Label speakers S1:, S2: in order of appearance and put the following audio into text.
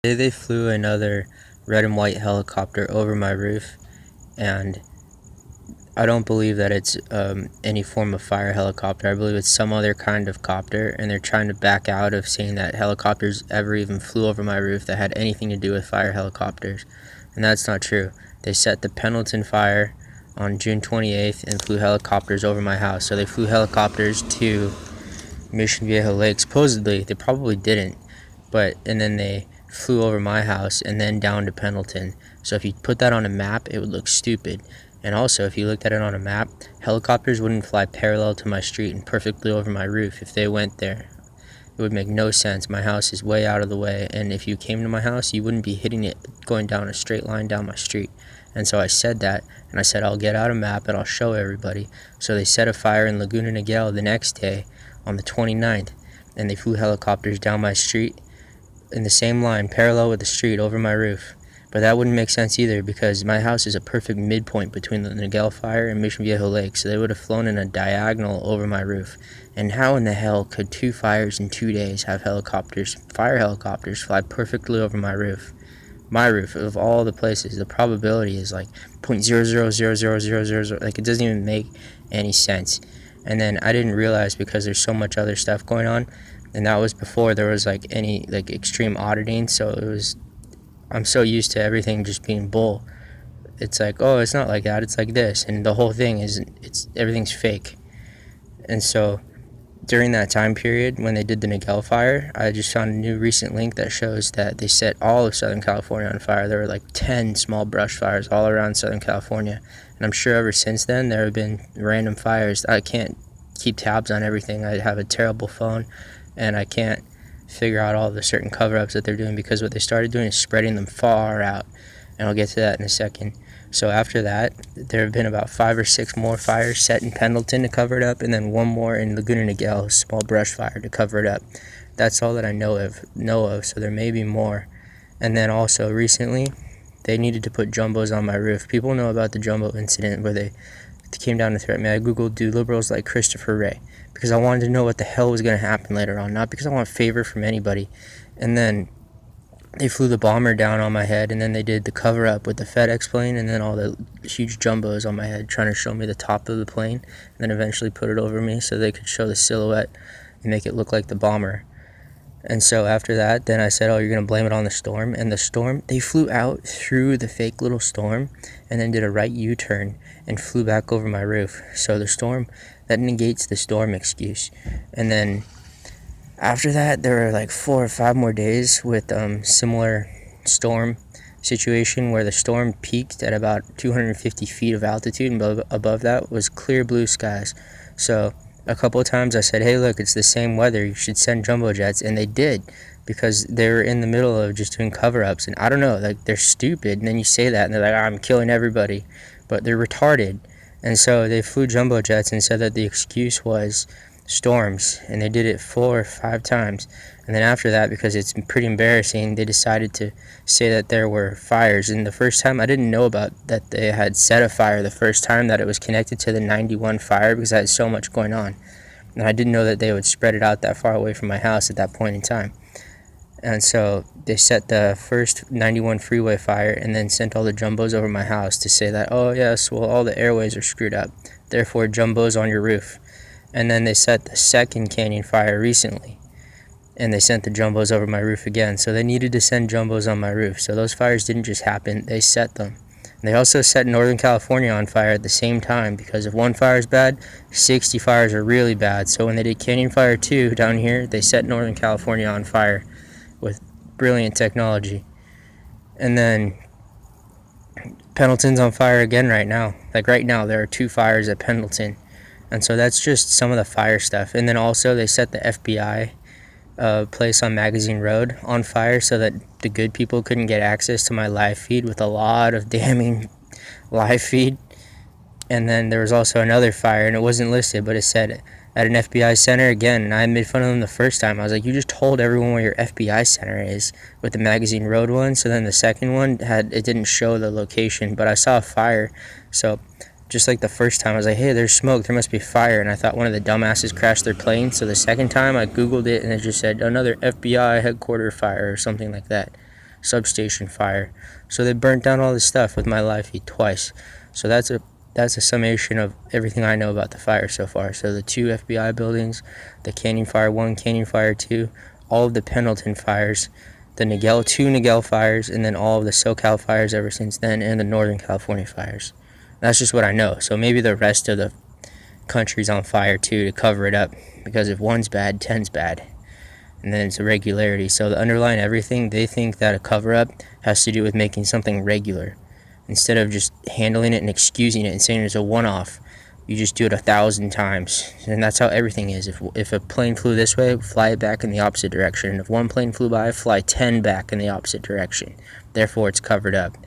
S1: Today they flew another red and white helicopter over my roof, and I don't believe that it's any form of fire helicopter. I believe it's some other kind of copter, and they're trying to back out of saying that helicopters ever even flew over my roof that had anything to do with fire helicopters, and that's not true. They set the Pendleton fire on June 28th and flew helicopters over my house. So they flew helicopters to Mission Viejo Lake. Supposedly, they probably didn't, and then they flew over my house and then down to Pendleton. So if you put that on a map, it would look stupid. And also, if you looked at it on a map, helicopters wouldn't fly parallel to my street and perfectly over my roof if they went there. It would make no sense. My house is way out of the way, and if you came to my house, you wouldn't be hitting it going down a straight line down my street. And so I said that, and I said I'll get out a map and I'll show everybody. So they set a fire in Laguna Niguel the next day on the 29th, and they flew helicopters down my street in the same line, parallel with the street, over my roof. But that wouldn't make sense either, because my house is a perfect midpoint between the Niguel fire and Mission Viejo Lake, so they would have flown in a diagonal over my roof. And how in the hell could 2 fires in 2 days have fire helicopters, fly perfectly over my roof? My roof, of all the places, the probability is like 0.000000, like it doesn't even make any sense. And then I didn't realize, because there's so much other stuff going on, and that was before there was like any like extreme auditing, so I'm so used to everything just being bull. It's like, oh, it's not like that, it's like this, and the whole thing everything's fake. And so during that time period when they did the Niguel fire, I just found a new recent link that shows that they set all of Southern California on fire. There were like 10 small brush fires all around Southern California, and I'm sure ever since then there have been random fires. I can't keep tabs on everything. I have a terrible phone, and I can't figure out all the certain cover-ups that they're doing, because what they started doing is spreading them far out, and I'll get to that in a second. So after that, there have been about 5 or 6 more fires set in Pendleton to cover it up, and then one more in Laguna Niguel, a small brush fire, to cover it up. That's all that I know of, so there may be more. And then also recently, they needed to put jumbos on my roof. People know about the jumbo incident where they came down to threaten me. I googled, do liberals like Christopher Wray? Because I wanted to know what the hell was going to happen later on, not because I want favor from anybody. And then they flew the bomber down on my head, and then they did the cover-up with the FedEx plane, and then all the huge jumbos on my head trying to show me the top of the plane, and then eventually put it over me so they could show the silhouette and make it look like the bomber. And so after that, then I said, oh, you're going to blame it on the storm. And the storm, they flew out through the fake little storm and then did a right U-turn and flew back over my roof. So the storm, that negates the storm excuse. And then after that, there were like 4 or 5 more days with similar storm situation, where the storm peaked at about 250 feet of altitude, and above that was clear blue skies. So a couple of times I said, hey, look, it's the same weather, you should send jumbo jets, and they did, because they were in the middle of just doing cover-ups. And I don't know, like, they're stupid, and then you say that and they're like, I'm killing everybody, but they're retarded. And so they flew jumbo jets and said that the excuse was storms, and they did it 4 or 5 times. And then after that, because it's pretty embarrassing, they decided to say that there were fires. And the first time, I didn't know about that they had set a fire the first time, that it was connected to the 91 fire, because I had so much going on, and I didn't know that they would spread it out that far away from my house at that point in time. And so they set the first 91 freeway fire, and then sent all the jumbos over my house to say that, oh yes, well, all the airways are screwed up, therefore jumbos on your roof. And then they set the second canyon fire recently, and they sent the jumbos over my roof again. So they needed to send jumbos on my roof. So those fires didn't just happen, they set them. And they also set Northern California on fire at the same time, because if one fire is bad, 60 fires are really bad. So when they did Canyon Fire 2 down here, they set Northern California on fire with brilliant technology. And then Pendleton's on fire again right now. Like right now, there are 2 fires at Pendleton. And so that's just some of the fire stuff. And then also they set the FBI place on Magazine Road on fire, so that the good people couldn't get access to my live feed, with a lot of damning live feed. And then there was also another fire, and it wasn't listed, but it said at an FBI center again. And I made fun of them the first time. I was like, you just told everyone where your FBI center is with the Magazine Road one. So then the second one it didn't show the location, but I saw a fire. So just like the first time, I was like, hey, there's smoke, there must be fire, and I thought one of the dumbasses crashed their plane. So the second time I googled it, and it just said another FBI headquarters fire or something like that. substation fire. So they burnt down all this stuff with my live feed twice. So that's a summation of everything I know about the fire so far. So the 2 FBI buildings, the Canyon Fire 1, Canyon Fire 2, all of the Pendleton fires, the Niguel 2 Niguel fires, and then all of the SoCal fires ever since then, and the Northern California fires. That's just what I know. So maybe the rest of the country's on fire too to cover it up, because if one's bad, 10's bad. And then it's a regularity. So the underlying everything, they think that a cover-up has to do with making something regular. Instead of just handling it and excusing it and saying it's a one-off, you just do it 1,000 times. And that's how everything is. If a plane flew this way, fly it back in the opposite direction. And if one plane flew by, fly 10 back in the opposite direction. Therefore, it's covered up.